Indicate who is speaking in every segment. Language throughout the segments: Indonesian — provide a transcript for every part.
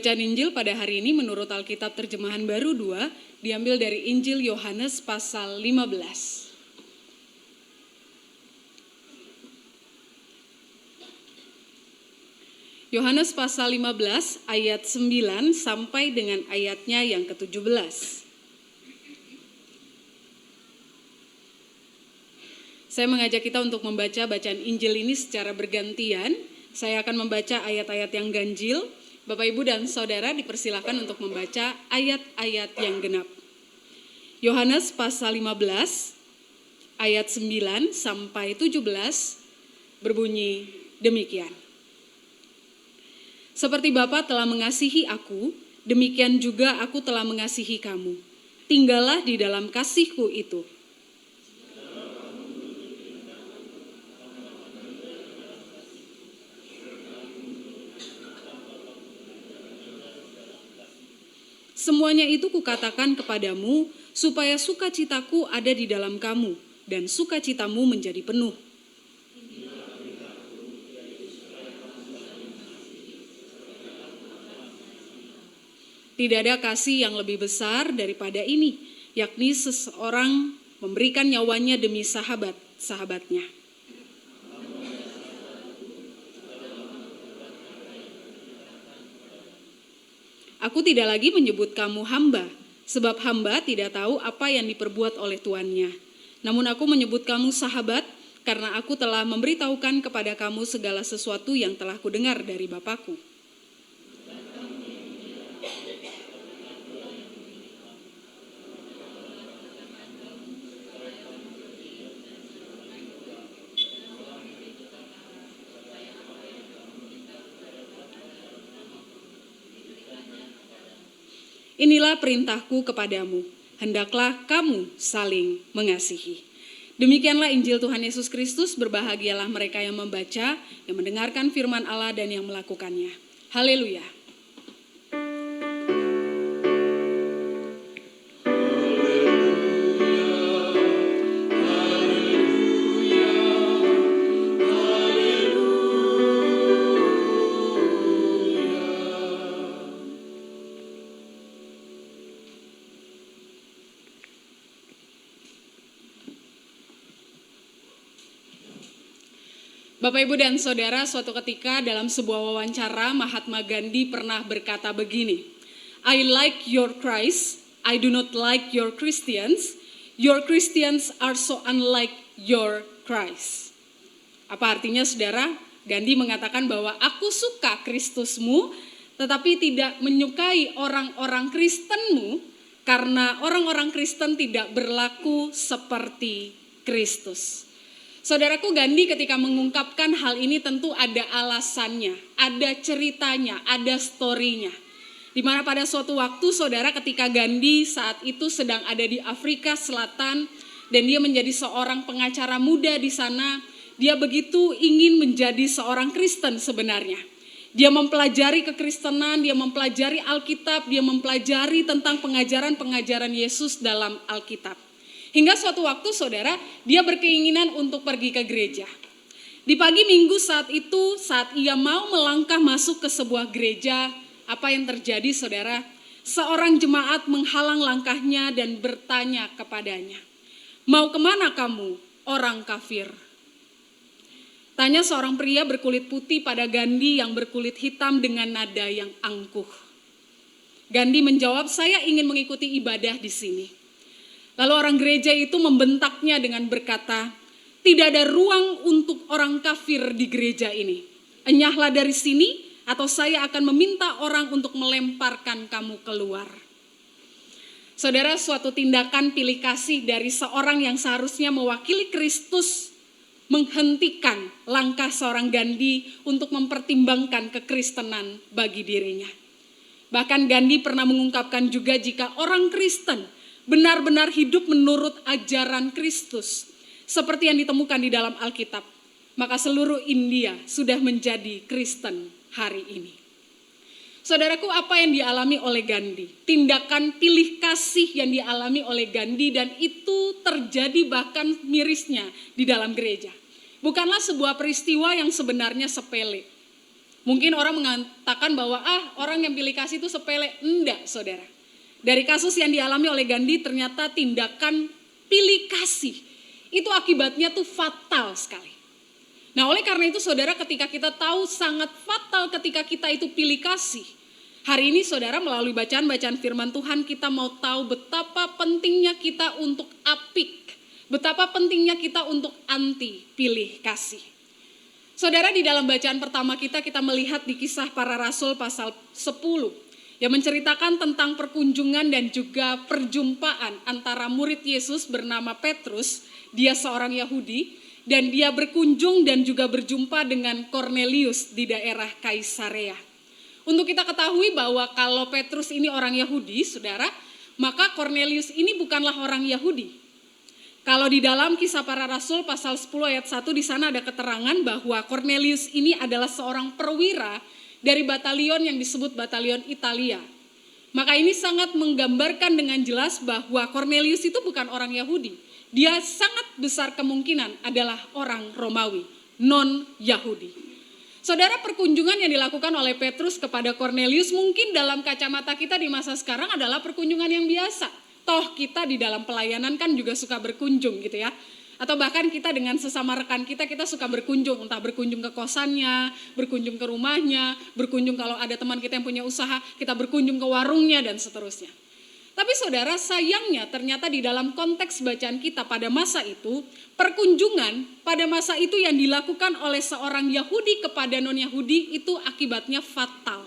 Speaker 1: Bacaan Injil pada hari ini menurut Alkitab Terjemahan Baru 2 diambil dari Injil Yohanes pasal 15. Yohanes pasal 15 ayat 9 sampai dengan ayatnya yang ke-17. Saya mengajak kita untuk membaca bacaan Injil ini secara bergantian. Saya akan membaca ayat-ayat yang ganjil. Bapak, Ibu, dan Saudara dipersilakan untuk membaca ayat-ayat yang genap. Yohanes pasal 15 ayat 9 sampai 17 berbunyi demikian. Seperti Bapa telah mengasihi aku, demikian juga aku telah mengasihi kamu. Tinggallah di dalam kasih-Ku itu. Semuanya itu kukatakan kepadamu, supaya sukacitaku ada di dalam kamu, dan sukacitamu menjadi penuh. Tidak ada kasih yang lebih besar daripada ini, yakni seseorang memberikan nyawanya demi sahabat-sahabatnya. Aku tidak lagi menyebut kamu hamba, sebab hamba tidak tahu apa yang diperbuat oleh tuannya. Namun aku menyebut kamu sahabat, karena aku telah memberitahukan kepada kamu segala sesuatu yang telah kudengar dari Bapa-Ku. Inilah perintahku kepadamu, hendaklah kamu saling mengasihi. Demikianlah Injil Tuhan Yesus Kristus, berbahagialah mereka yang membaca, yang mendengarkan firman Allah dan yang melakukannya. Haleluya. Bapak, Ibu, dan Saudara, suatu ketika dalam sebuah wawancara, Mahatma Gandhi pernah berkata begini, I like your Christ, I do not like your Christians are so unlike your Christ. Apa artinya, saudara? Gandhi mengatakan bahwa aku suka Kristusmu, tetapi tidak menyukai orang-orang Kristenmu, karena orang-orang Kristen tidak berlaku seperti Kristus. Saudaraku, Gandhi ketika mengungkapkan hal ini tentu ada alasannya, ada ceritanya, ada story-nya. Di mana pada suatu waktu, saudara, ketika Gandhi saat itu sedang ada di Afrika Selatan dan dia menjadi seorang pengacara muda di sana, dia begitu ingin menjadi seorang Kristen sebenarnya. Dia mempelajari kekristenan, dia mempelajari Alkitab, dia mempelajari tentang pengajaran-pengajaran Yesus dalam Alkitab. Hingga suatu waktu, saudara, dia berkeinginan untuk pergi ke gereja. Di pagi minggu saat itu, saat ia mau melangkah masuk ke sebuah gereja, apa yang terjadi, saudara? Seorang jemaat menghalang langkahnya dan bertanya kepadanya, mau kemana kamu, orang kafir? Tanya seorang pria berkulit putih pada Gandhi yang berkulit hitam dengan nada yang angkuh. Gandhi menjawab, saya ingin mengikuti ibadah di sini. Lalu orang gereja itu membentaknya dengan berkata, tidak ada ruang untuk orang kafir di gereja ini. Enyahlah dari sini atau saya akan meminta orang untuk melemparkan kamu keluar. Saudara, suatu tindakan pilih kasih dari seorang yang seharusnya mewakili Kristus menghentikan langkah seorang Gandhi untuk mempertimbangkan kekristenan bagi dirinya. Bahkan Gandhi pernah mengungkapkan juga jika orang Kristen benar-benar hidup menurut ajaran Kristus, seperti yang ditemukan di dalam Alkitab, maka seluruh India sudah menjadi Kristen hari ini. Saudaraku, apa yang dialami oleh Gandhi? Tindakan pilih kasih yang dialami oleh Gandhi, dan itu terjadi bahkan mirisnya di dalam gereja. Bukanlah sebuah peristiwa yang sebenarnya sepele. Mungkin orang mengatakan bahwa orang yang pilih kasih itu sepele. Enggak, saudara. Dari kasus yang dialami oleh Gandhi, ternyata tindakan pilih kasih itu akibatnya tuh fatal sekali. Nah, oleh karena itu saudara, ketika kita tahu sangat fatal ketika kita itu pilih kasih, hari ini saudara melalui bacaan-bacaan firman Tuhan kita mau tahu betapa pentingnya kita untuk apik, betapa pentingnya kita untuk anti pilih kasih. Saudara, di dalam bacaan pertama kita melihat di Kisah Para Rasul pasal 10 yang menceritakan tentang perkunjungan dan juga perjumpaan antara murid Yesus bernama Petrus, dia seorang Yahudi, dan dia berkunjung dan juga berjumpa dengan Kornelius di daerah Kaisarea. Untuk kita ketahui bahwa kalau Petrus ini orang Yahudi, saudara, maka Kornelius ini bukanlah orang Yahudi. Kalau di dalam Kisah Para Rasul pasal 10 ayat 1 di sana ada keterangan bahwa Kornelius ini adalah seorang perwira dari batalion yang disebut batalion Italia. Maka ini sangat menggambarkan dengan jelas bahwa Kornelius itu bukan orang Yahudi. Dia sangat besar kemungkinan adalah orang Romawi, non-Yahudi. Saudara, perkunjungan yang dilakukan oleh Petrus kepada Kornelius mungkin dalam kacamata kita di masa sekarang adalah perkunjungan yang biasa. Toh kita di dalam pelayanan kan juga suka berkunjung gitu ya. Atau bahkan kita dengan sesama rekan kita suka berkunjung. Entah berkunjung ke kosannya, berkunjung ke rumahnya, berkunjung kalau ada teman kita yang punya usaha, kita berkunjung ke warungnya dan seterusnya. Tapi saudara, sayangnya ternyata di dalam konteks bacaan kita pada masa itu, perkunjungan pada masa itu yang dilakukan oleh seorang Yahudi kepada non-Yahudi itu akibatnya fatal.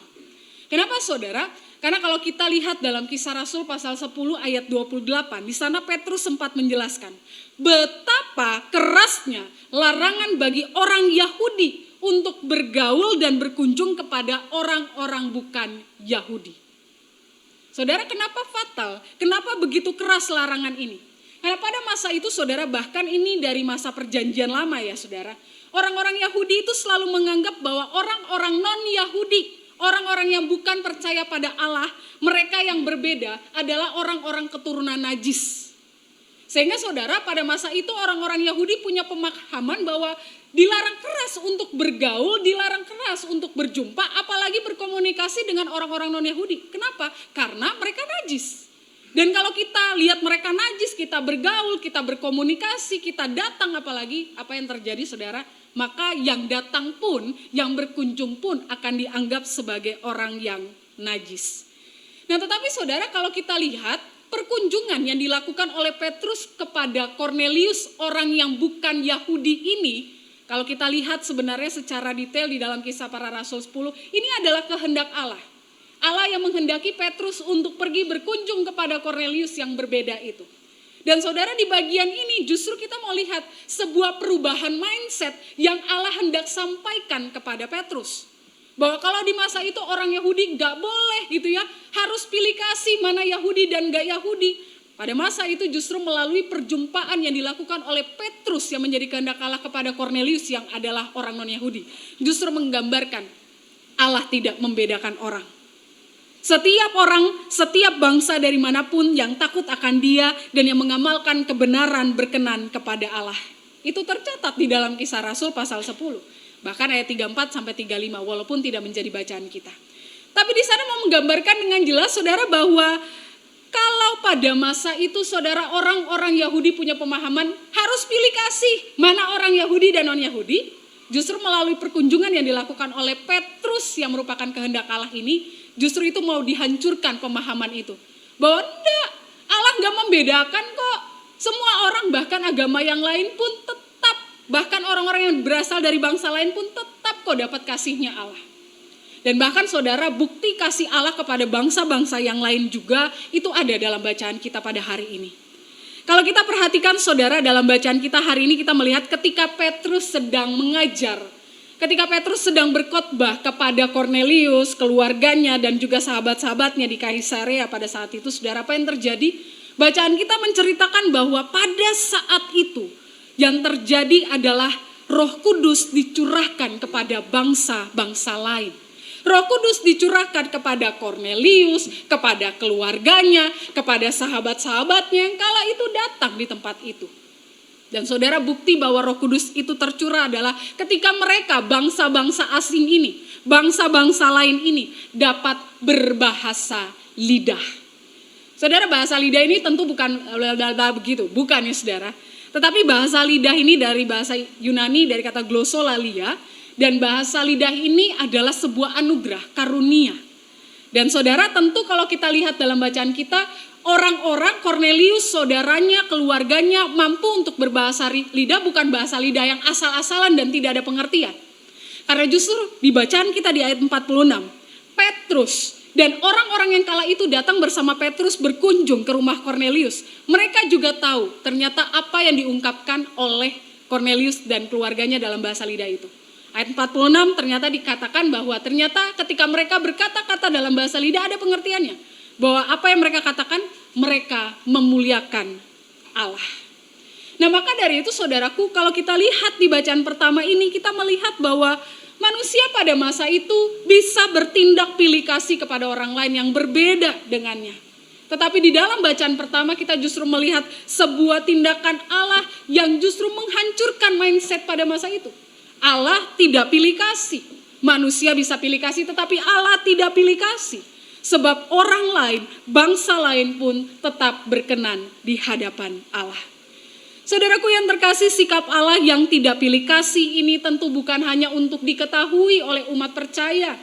Speaker 1: Kenapa saudara? Karena kalau kita lihat dalam Kisah Rasul pasal 10 ayat 28, di sana Petrus sempat menjelaskan betapa kerasnya larangan bagi orang Yahudi untuk bergaul dan berkunjung kepada orang-orang bukan Yahudi. Saudara, kenapa fatal? Kenapa begitu keras larangan ini? Karena pada masa itu saudara, bahkan ini dari masa perjanjian lama ya saudara, orang-orang Yahudi itu selalu menganggap bahwa orang-orang non-Yahudi, orang-orang yang bukan percaya pada Allah, mereka yang berbeda adalah orang-orang keturunan najis. Sehingga saudara, pada masa itu orang-orang Yahudi punya pemahaman bahwa dilarang keras untuk bergaul, dilarang keras untuk berjumpa, apalagi berkomunikasi dengan orang-orang non-Yahudi. Kenapa? Karena mereka najis. Dan kalau kita lihat mereka najis, kita bergaul, kita berkomunikasi, kita datang, apalagi apa yang terjadi saudara? Maka yang datang pun, yang berkunjung pun akan dianggap sebagai orang yang najis. Nah, tetapi saudara, kalau kita lihat perkunjungan yang dilakukan oleh Petrus kepada Kornelius, orang yang bukan Yahudi ini, kalau kita lihat sebenarnya secara detail di dalam Kisah Para Rasul 10, ini adalah kehendak Allah. Allah yang menghendaki Petrus untuk pergi berkunjung kepada Kornelius yang berbeda itu. Dan saudara, di bagian ini justru kita mau lihat sebuah perubahan mindset yang Allah hendak sampaikan kepada Petrus. Bahwa kalau di masa itu orang Yahudi gak boleh gitu ya, harus pilih kasih mana Yahudi dan gak Yahudi. Pada masa itu justru melalui perjumpaan yang dilakukan oleh Petrus yang menjadi kehendak Allah kepada Kornelius yang adalah orang non-Yahudi. Justru menggambarkan Allah tidak membedakan orang. Setiap orang, setiap bangsa dari manapun yang takut akan Dia dan yang mengamalkan kebenaran berkenan kepada Allah. Itu tercatat di dalam Kisah Rasul pasal 10. Bahkan ayat 34 sampai 35 walaupun tidak menjadi bacaan kita. Tapi di sana mau menggambarkan dengan jelas saudara bahwa kalau pada masa itu saudara, orang-orang Yahudi punya pemahaman harus pilih kasih mana orang Yahudi dan non-Yahudi. Justru melalui perkunjungan yang dilakukan oleh Petrus yang merupakan kehendak Allah ini, justru itu mau dihancurkan pemahaman itu. Bahwa enggak, Allah enggak membedakan kok. Semua orang bahkan agama yang lain pun tetap, bahkan orang-orang yang berasal dari bangsa lain pun tetap kok dapat kasihnya Allah. Dan bahkan saudara, bukti kasih Allah kepada bangsa-bangsa yang lain juga itu ada dalam bacaan kita pada hari ini. Kalau kita perhatikan saudara, dalam bacaan kita hari ini kita melihat ketika Petrus sedang mengajar, ketika Petrus sedang berkhotbah kepada Kornelius, keluarganya dan juga sahabat-sahabatnya di Kaisarea pada saat itu, saudara, apa yang terjadi? Bacaan kita menceritakan bahwa pada saat itu yang terjadi adalah Roh Kudus dicurahkan kepada bangsa-bangsa lain. Roh Kudus dicurahkan kepada Kornelius, kepada keluarganya, kepada sahabat-sahabatnya yang kala itu datang di tempat itu. Dan saudara, bukti bahwa Roh Kudus itu tercurah adalah ketika mereka, bangsa-bangsa asing ini, bangsa-bangsa lain ini dapat berbahasa lidah. Saudara, bahasa lidah ini tentu bukan begitu, bukan ya saudara. Tetapi bahasa lidah ini dari bahasa Yunani, dari kata glossolalia, dan bahasa lidah ini adalah sebuah anugerah, karunia. Dan saudara, tentu kalau kita lihat dalam bacaan kita, orang-orang Kornelius, saudaranya, keluarganya mampu untuk berbahasa lidah, bukan bahasa lidah yang asal-asalan dan tidak ada pengertian. Karena justru di bacaan kita di ayat 46, Petrus dan orang-orang yang kala itu datang bersama Petrus berkunjung ke rumah Kornelius. Mereka juga tahu ternyata apa yang diungkapkan oleh Kornelius dan keluarganya dalam bahasa lidah itu. Ayat 46 ternyata dikatakan bahwa ternyata ketika mereka berkata-kata dalam bahasa lidah ada pengertiannya. Bahwa apa yang mereka katakan, mereka memuliakan Allah. Nah maka dari itu saudaraku, kalau kita lihat di bacaan pertama ini, kita melihat bahwa manusia pada masa itu bisa bertindak pilih kasih kepada orang lain yang berbeda dengannya. Tetapi di dalam bacaan pertama kita justru melihat sebuah tindakan Allah yang justru menghancurkan mindset pada masa itu. Allah tidak pilih kasih. Manusia bisa pilih kasih, tetapi Allah tidak pilih kasih. Sebab orang lain, bangsa lain pun tetap berkenan di hadapan Allah. Saudaraku yang terkasih, sikap Allah yang tidak pilih kasih ini tentu bukan hanya untuk diketahui oleh umat percaya,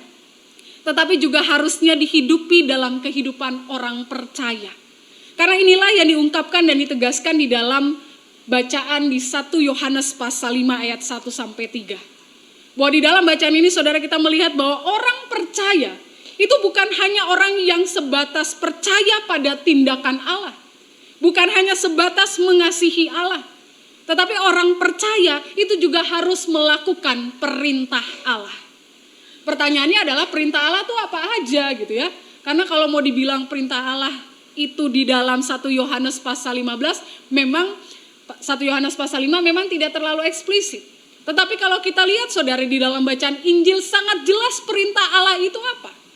Speaker 1: tetapi juga harusnya dihidupi dalam kehidupan orang percaya. Karena inilah yang diungkapkan dan ditegaskan di dalam bacaan di 1 Yohanes pasal 5 ayat 1-3. Bahwa di dalam bacaan ini saudara kita melihat bahwa orang percaya itu bukan hanya orang yang sebatas percaya pada tindakan Allah. Bukan hanya sebatas mengasihi Allah. Tetapi orang percaya itu juga harus melakukan perintah Allah. Pertanyaannya adalah perintah Allah itu apa aja gitu ya. Karena kalau mau dibilang perintah Allah itu di dalam 1 Yohanes pasal 15 memang 1 Yohanes pasal 5 memang tidak terlalu eksplisit. Tetapi kalau kita lihat saudara di dalam bacaan Injil sangat jelas perintah Allah itu apa.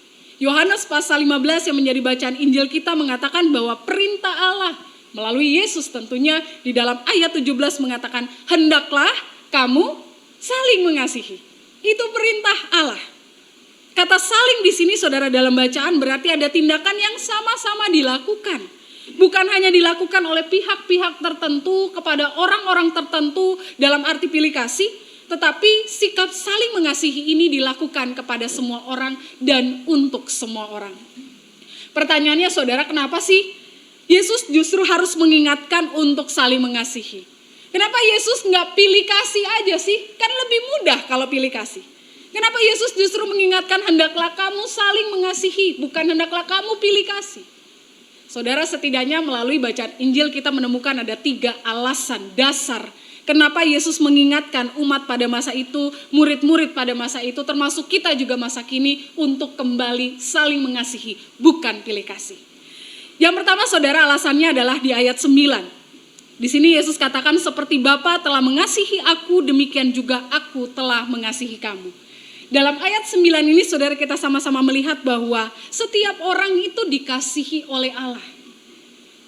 Speaker 1: Yohanes pasal 15 yang menjadi bacaan Injil kita mengatakan bahwa perintah Allah melalui Yesus tentunya di dalam ayat 17 mengatakan hendaklah kamu saling mengasihi. Itu perintah Allah. Kata saling di sini saudara dalam bacaan berarti ada tindakan yang sama-sama dilakukan. Bukan hanya dilakukan oleh pihak-pihak tertentu kepada orang-orang tertentu dalam arti pilih kasih, tetapi sikap saling mengasihi ini dilakukan kepada semua orang dan untuk semua orang. Pertanyaannya saudara, kenapa sih Yesus justru harus mengingatkan untuk saling mengasihi? Kenapa Yesus nggak pilih kasih aja sih? Kan lebih mudah kalau pilih kasih. Kenapa Yesus justru mengingatkan hendaklah kamu saling mengasihi, bukan hendaklah kamu pilih kasih? Saudara, setidaknya melalui bacaan Injil kita menemukan ada 3 alasan dasar kenapa Yesus mengingatkan umat pada masa itu, murid-murid pada masa itu, termasuk kita juga masa kini untuk kembali saling mengasihi, bukan pilih kasih. Yang pertama saudara, alasannya adalah di ayat 9. Di sini Yesus katakan seperti Bapa telah mengasihi aku, demikian juga aku telah mengasihi kamu. Dalam ayat 9 ini saudara kita sama-sama melihat bahwa setiap orang itu dikasihi oleh Allah.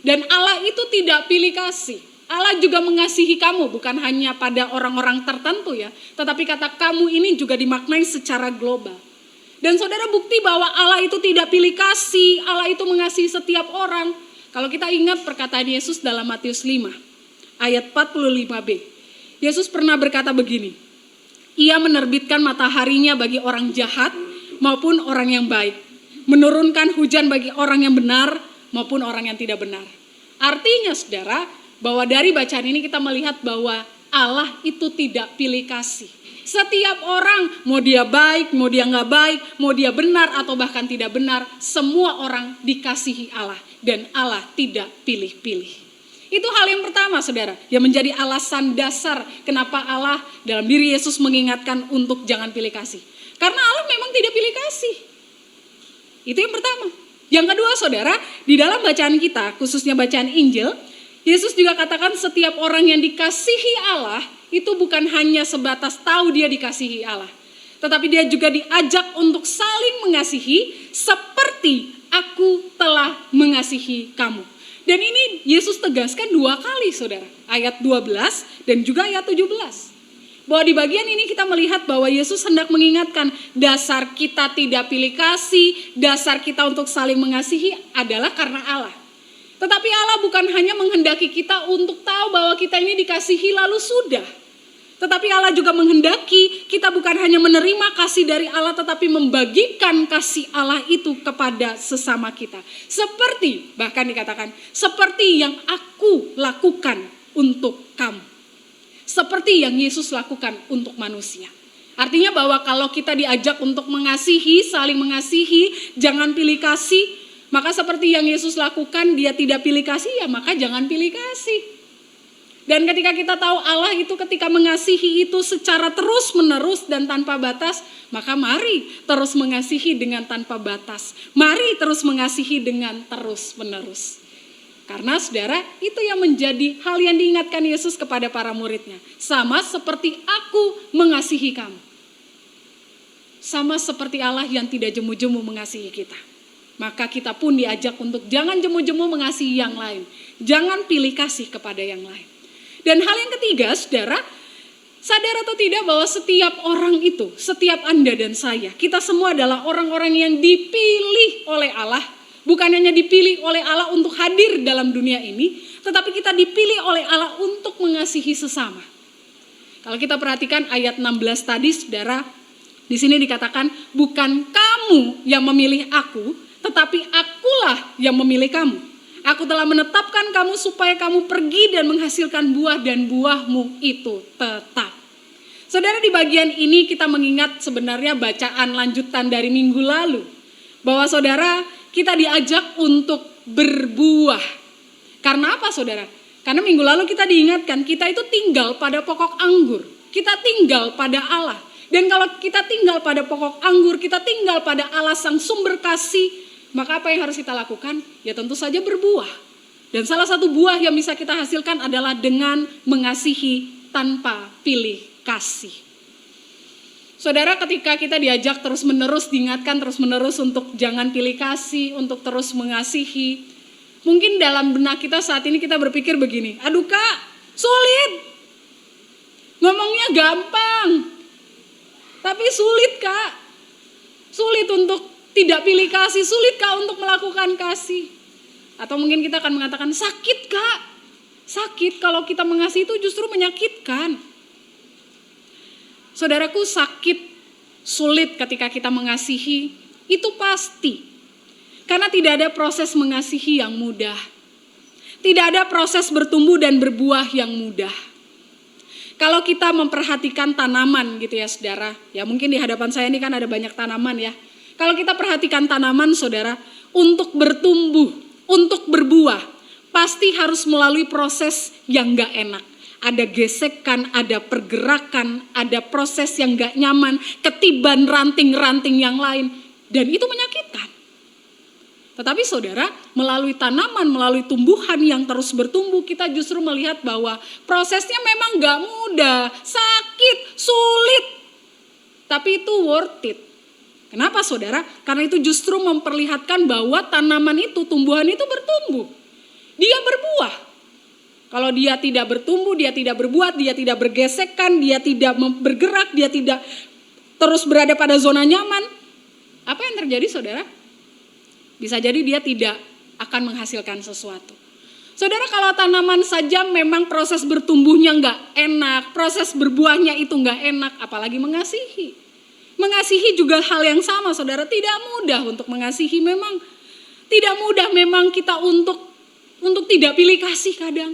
Speaker 1: Dan Allah itu tidak pilih kasih. Allah juga mengasihi kamu, bukan hanya pada orang-orang tertentu ya. Tetapi kata kamu ini juga dimaknai secara global. Dan saudara, bukti bahwa Allah itu tidak pilih kasih, Allah itu mengasihi setiap orang. Kalau kita ingat perkataan Yesus dalam Matius 5 ayat 45b. Yesus pernah berkata begini. Ia menerbitkan mataharinya bagi orang jahat maupun orang yang baik. Menurunkan hujan bagi orang yang benar maupun orang yang tidak benar. Artinya saudara, bahwa dari bacaan ini kita melihat bahwa Allah itu tidak pilih kasih. Setiap orang, mau dia baik, mau dia nggak baik, mau dia benar atau bahkan tidak benar, semua orang dikasihi Allah. Dan Allah tidak pilih-pilih. Itu hal yang pertama saudara, yang menjadi alasan dasar kenapa Allah dalam diri Yesus mengingatkan untuk jangan pilih kasih. Karena Allah memang tidak pilih kasih. Itu yang pertama. Yang kedua saudara, di dalam bacaan kita, khususnya bacaan Injil, Yesus juga katakan setiap orang yang dikasihi Allah, itu bukan hanya sebatas tahu dia dikasihi Allah. Tetapi dia juga diajak untuk saling mengasihi seperti aku telah mengasihi kamu. Dan ini Yesus tegaskan 2 kali saudara, ayat 12 dan juga ayat 17. Bahwa di bagian ini kita melihat bahwa Yesus hendak mengingatkan dasar kita tidak pilih kasih, dasar kita untuk saling mengasihi adalah karena Allah. Tetapi Allah bukan hanya menghendaki kita untuk tahu bahwa kita ini dikasihi lalu sudah. Tetapi Allah juga menghendaki kita bukan hanya menerima kasih dari Allah, tetapi membagikan kasih Allah itu kepada sesama kita. Seperti, bahkan dikatakan, seperti yang aku lakukan untuk kamu. Seperti yang Yesus lakukan untuk manusia. Artinya bahwa kalau kita diajak untuk mengasihi, saling mengasihi, jangan pilih kasih, maka seperti yang Yesus lakukan, dia tidak pilih kasih, ya maka jangan pilih kasih. Dan ketika kita tahu Allah itu ketika mengasihi itu secara terus menerus dan tanpa batas, maka mari terus mengasihi dengan tanpa batas. Mari terus mengasihi dengan terus menerus. Karena saudara, itu yang menjadi hal yang diingatkan Yesus kepada para muridnya. Sama seperti aku mengasihi kamu. Sama seperti Allah yang tidak jemu-jemu mengasihi kita. Maka kita pun diajak untuk jangan jemu-jemu mengasihi yang lain. Jangan pilih kasih kepada yang lain. Dan hal yang ketiga, saudara, sadar atau tidak bahwa setiap orang itu, setiap Anda dan saya, kita semua adalah orang-orang yang dipilih oleh Allah. Bukan hanya dipilih oleh Allah untuk hadir dalam dunia ini, tetapi kita dipilih oleh Allah untuk mengasihi sesama. Kalau kita perhatikan ayat 16 tadi, saudara, di sini dikatakan, bukan kamu yang memilih aku, tetapi akulah yang memilih kamu. Aku telah menetapkan kamu supaya kamu pergi dan menghasilkan buah dan buahmu itu tetap. Saudara, di bagian ini kita mengingat sebenarnya bacaan lanjutan dari minggu lalu. Bahwa saudara, kita diajak untuk berbuah. Karena apa saudara? Karena minggu lalu kita diingatkan kita itu tinggal pada pokok anggur. Kita tinggal pada Allah. Dan kalau kita tinggal pada pokok anggur, kita tinggal pada Allah sang sumber kasih, maka apa yang harus kita lakukan? Ya tentu saja berbuah. Dan salah satu buah yang bisa kita hasilkan adalah dengan mengasihi tanpa pilih kasih. Saudara, ketika kita diajak terus-menerus, diingatkan terus-menerus untuk jangan pilih kasih, untuk terus mengasihi. Mungkin dalam benak kita saat ini kita berpikir begini, aduh kak, sulit. Ngomongnya gampang, tapi sulit kak. Sulit untuk tidak pilih kasih, sulit kak untuk melakukan kasih. Atau mungkin kita akan mengatakan sakit kak. Sakit kalau kita mengasihi itu justru menyakitkan. Saudaraku, sakit, sulit ketika kita mengasihi, itu pasti. Karena tidak ada proses mengasihi yang mudah. Tidak ada proses bertumbuh dan berbuah yang mudah. Kalau kita memperhatikan tanaman gitu ya saudara, ya mungkin di hadapan saya ini kan ada banyak tanaman ya. Kalau kita perhatikan tanaman saudara, untuk bertumbuh, untuk berbuah, pasti harus melalui proses yang gak enak. Ada gesekan, ada pergerakan, ada proses yang gak nyaman, ketiban ranting-ranting yang lain. Dan itu menyakitkan. Tetapi saudara, melalui tanaman, melalui tumbuhan yang terus bertumbuh, kita justru melihat bahwa prosesnya memang gak mudah, sakit, sulit. Tapi itu worth it. Kenapa saudara? Karena itu justru memperlihatkan bahwa tanaman itu, tumbuhan itu bertumbuh. Dia berbuah. Kalau dia tidak bertumbuh, dia tidak berbuah, dia tidak bergesekan, dia tidak bergerak, dia tidak terus berada pada zona nyaman. Apa yang terjadi saudara? Bisa jadi dia tidak akan menghasilkan sesuatu. Saudara, kalau tanaman saja memang proses bertumbuhnya nggak enak, proses berbuahnya itu nggak enak, apalagi mengasihi. Mengasihi juga hal yang sama saudara, tidak mudah untuk mengasihi memang. Tidak mudah memang kita untuk tidak pilih kasih kadang.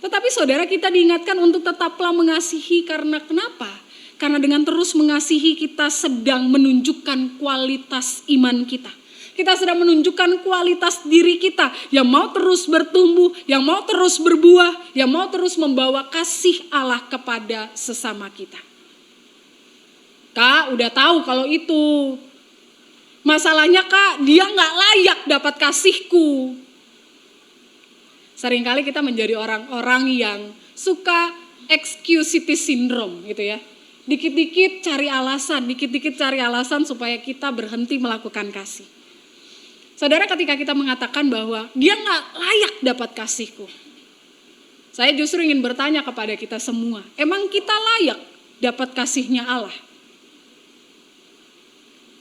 Speaker 1: Tetapi saudara, kita diingatkan untuk tetaplah mengasihi karena kenapa? Karena dengan terus mengasihi kita sedang menunjukkan kualitas iman kita. Kita sedang menunjukkan kualitas diri kita yang mau terus bertumbuh, yang mau terus berbuah, yang mau terus membawa kasih Allah kepada sesama kita. Kak, udah tahu kalau itu. Masalahnya kak, dia gak layak dapat kasihku. Seringkali kita menjadi orang-orang yang suka excusity syndrome gitu ya. Dikit-dikit cari alasan supaya kita berhenti melakukan kasih. Saudara, ketika kita mengatakan bahwa dia nggak layak dapat kasihku, saya justru ingin bertanya kepada kita semua, emang kita layak dapat kasihnya Allah?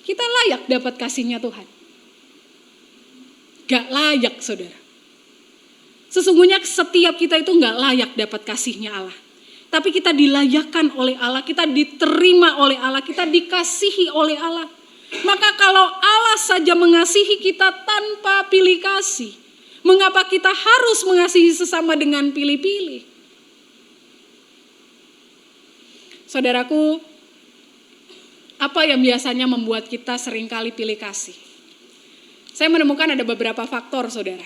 Speaker 1: Kita layak dapat kasihnya Tuhan? Gak layak, saudara. Sesungguhnya setiap kita itu gak layak dapat kasihnya Allah. Tapi kita dilayakkan oleh Allah, kita diterima oleh Allah, kita dikasihi oleh Allah. Maka kalau Allah saja mengasihi kita tanpa pilih kasih, mengapa kita harus mengasihi sesama dengan pilih-pilih? Saudaraku, apa yang biasanya membuat kita seringkali pilih kasih? Saya menemukan ada beberapa faktor, saudara.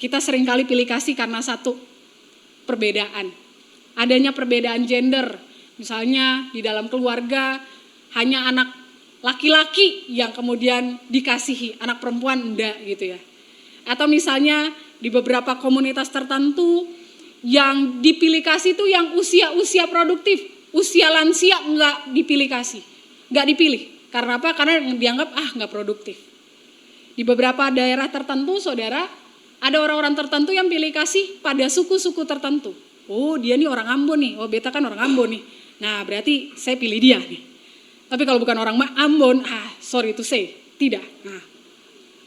Speaker 1: Kita seringkali pilih kasih karena satu, perbedaan. Adanya perbedaan gender. Misalnya di dalam keluarga hanya anak laki-laki yang kemudian dikasihi, anak perempuan enggak gitu ya. Atau misalnya di beberapa komunitas tertentu yang dipilih kasih itu yang usia-usia produktif, usia lansia enggak dipilih kasih, enggak dipilih. Karena apa? Karena dianggap enggak produktif. Di beberapa daerah tertentu, saudara, ada orang-orang tertentu yang pilih kasih pada suku-suku tertentu. Oh, dia nih orang Ambon nih. Oh, beta kan orang Ambon nih. Nah, berarti saya pilih dia nih. Tapi kalau bukan orang Ambon, sorry to say, tidak. Nah,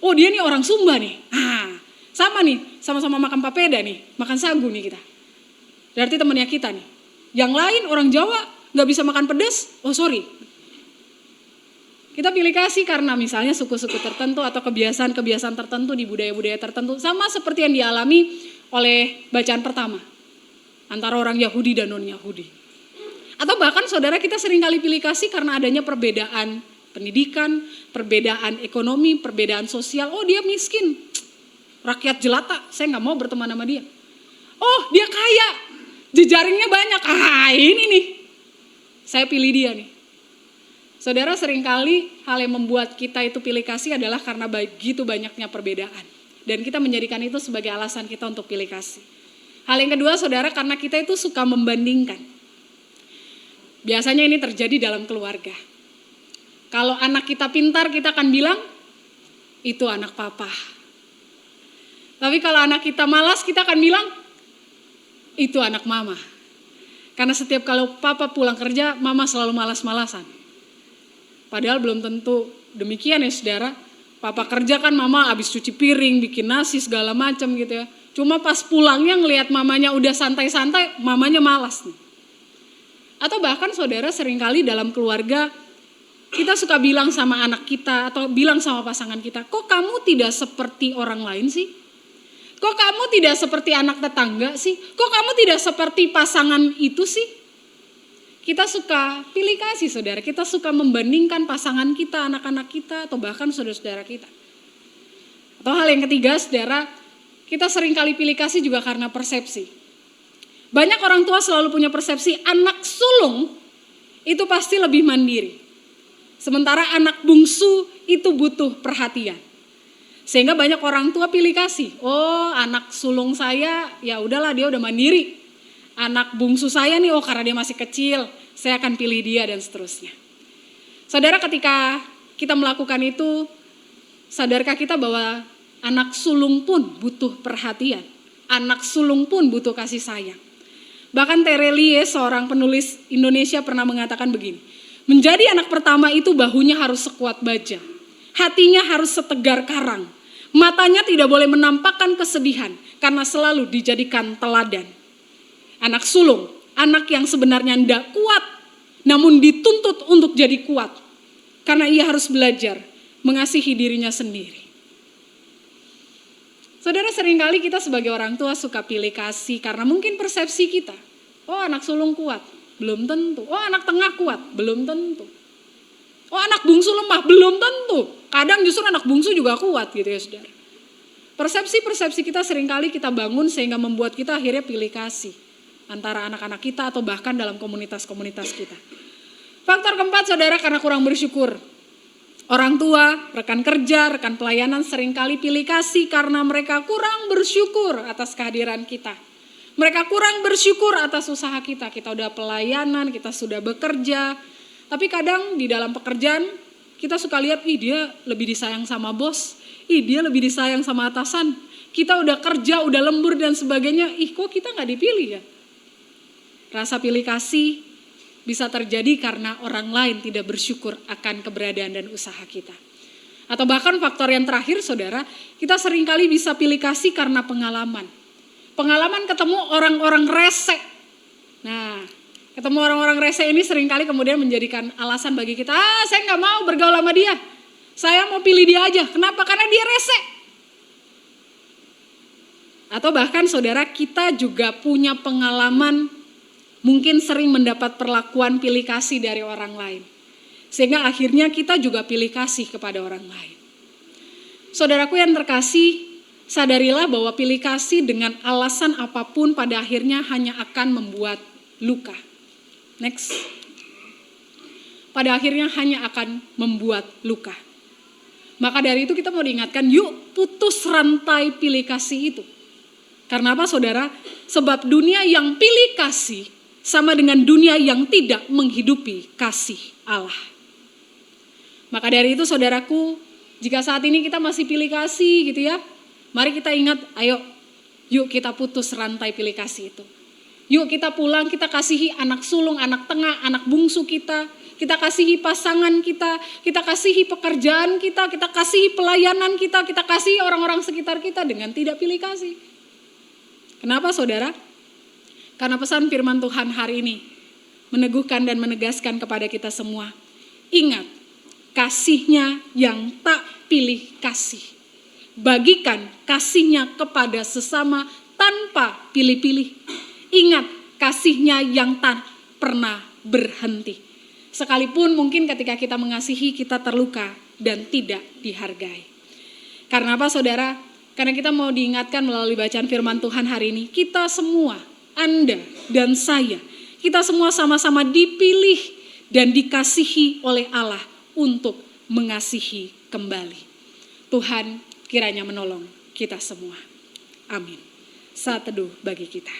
Speaker 1: oh, dia nih orang Sumba nih. Sama nih, sama-sama makan papeda nih, makan sagu nih kita. Berarti temannya kita nih. Yang lain orang Jawa nggak bisa makan pedas. Oh, sorry. Kita pilih kasih karena misalnya suku-suku tertentu atau kebiasaan-kebiasaan tertentu di budaya-budaya tertentu. Sama seperti yang dialami oleh bacaan pertama. Antara orang Yahudi dan non-Yahudi. Atau bahkan saudara, kita seringkali pilih kasih karena adanya perbedaan pendidikan, perbedaan ekonomi, perbedaan sosial. Oh, dia miskin, rakyat jelata, saya nggak mau berteman sama dia. Oh, dia kaya, jejaringnya banyak. Ini nih, saya pilih dia nih. Saudara, seringkali hal yang membuat kita itu pilih kasih adalah karena begitu banyaknya perbedaan. Dan kita menjadikan itu sebagai alasan kita untuk pilih kasih. Hal yang kedua, saudara, karena kita itu suka membandingkan. Biasanya ini terjadi dalam keluarga. Kalau anak kita pintar, kita akan bilang, itu anak papa. Tapi kalau anak kita malas, kita akan bilang, itu anak mama. Karena setiap kalau papa pulang kerja, mama selalu malas-malasan. Padahal belum tentu demikian ya, saudara. Papa kerja kan mama habis cuci piring, bikin nasi segala macam gitu ya. Cuma pas pulangnya ngelihat mamanya udah santai-santai, mamanya malas nih. Atau bahkan saudara, seringkali dalam keluarga kita suka bilang sama anak kita atau bilang sama pasangan kita, kok kamu tidak seperti orang lain sih? Kok kamu tidak seperti anak tetangga sih? Kok kamu tidak seperti pasangan itu sih? Kita suka pilih kasih, saudara. Kita suka membandingkan pasangan kita, anak-anak kita, atau bahkan saudara-saudara kita. Atau hal yang ketiga, saudara, kita seringkali pilih kasih juga karena persepsi. Banyak orang tua selalu punya persepsi anak sulung itu pasti lebih mandiri. Sementara anak bungsu itu butuh perhatian. Sehingga banyak orang tua pilih kasih. Oh, anak sulung saya ya udahlah, dia udah mandiri. Anak bungsu saya nih, oh karena dia masih kecil, saya akan pilih dia dan seterusnya. Saudara, ketika kita melakukan itu, sadarkah kita bahwa anak sulung pun butuh perhatian. Anak sulung pun butuh kasih sayang. Bahkan Terelie, seorang penulis Indonesia, pernah mengatakan begini, menjadi anak pertama itu bahunya harus sekuat baja, hatinya harus setegar karang, matanya tidak boleh menampakkan kesedihan karena selalu dijadikan teladan. Anak sulung, anak yang sebenarnya tidak kuat, namun dituntut untuk jadi kuat. Karena ia harus belajar mengasihi dirinya sendiri. Saudara, seringkali kita sebagai orang tua suka pilih kasih karena mungkin persepsi kita. Oh, anak sulung kuat, belum tentu. Oh, anak tengah kuat, belum tentu. Oh, anak bungsu lemah, belum tentu. Kadang justru anak bungsu juga kuat gitu ya, saudara. Persepsi-persepsi kita seringkali kita bangun sehingga membuat kita akhirnya pilih kasih antara anak-anak kita atau bahkan dalam komunitas-komunitas kita. Faktor keempat, saudara, karena kurang bersyukur. Orang tua, rekan kerja, rekan pelayanan seringkali pilih kasih karena mereka kurang bersyukur atas kehadiran kita. Mereka kurang bersyukur atas usaha kita. Kita udah pelayanan, kita sudah bekerja. Tapi kadang di dalam pekerjaan Kita suka lihat, dia lebih disayang sama bos, dia lebih disayang sama atasan. Kita udah kerja, udah lembur dan sebagainya, kok kita gak dipilih ya? Rasa pilih kasih bisa terjadi karena orang lain tidak bersyukur akan keberadaan dan usaha kita. Atau bahkan faktor yang terakhir saudara, kita seringkali bisa pilih kasih karena pengalaman. Pengalaman ketemu orang-orang rese. Nah, ketemu orang-orang rese ini seringkali kemudian menjadikan alasan bagi kita, saya gak mau bergaul sama dia. Saya mau pilih dia aja, kenapa? Karena dia rese. Atau bahkan saudara, kita juga punya pengalaman mungkin sering mendapat perlakuan pilih kasih dari orang lain. Sehingga akhirnya kita juga pilih kasih kepada orang lain. Saudaraku yang terkasih, sadarilah bahwa pilih kasih dengan alasan apapun pada akhirnya hanya akan membuat luka. Next. Pada akhirnya hanya akan membuat luka. Maka dari itu kita mau diingatkan, yuk putus rantai pilih kasih itu. Karena apa saudara? Sebab dunia yang pilih kasih sama dengan dunia yang tidak menghidupi kasih Allah. Maka dari itu saudaraku, jika saat ini kita masih pilih kasih gitu ya, mari kita ingat, yuk kita putus rantai pilih kasih itu. Yuk kita pulang, kita kasihi anak sulung, anak tengah, anak bungsu kita kasihi pasangan kita kasihi pekerjaan kita kasihi pelayanan kita kasihi orang-orang sekitar kita dengan tidak pilih kasih. Kenapa saudara? Karena pesan firman Tuhan hari ini meneguhkan dan menegaskan kepada kita semua. Ingat, kasihnya yang tak pilih kasih. Bagikan kasihnya kepada sesama tanpa pilih-pilih. Ingat, kasihnya yang tak pernah berhenti. Sekalipun mungkin ketika kita mengasihi kita terluka dan tidak dihargai. Karena apa saudara? Karena kita mau diingatkan melalui bacaan firman Tuhan hari ini. Kita semua, Anda dan saya, kita semua sama-sama dipilih dan dikasihi oleh Allah untuk mengasihi kembali. Tuhan kiranya menolong kita semua. Amin. Saat teduh bagi kita.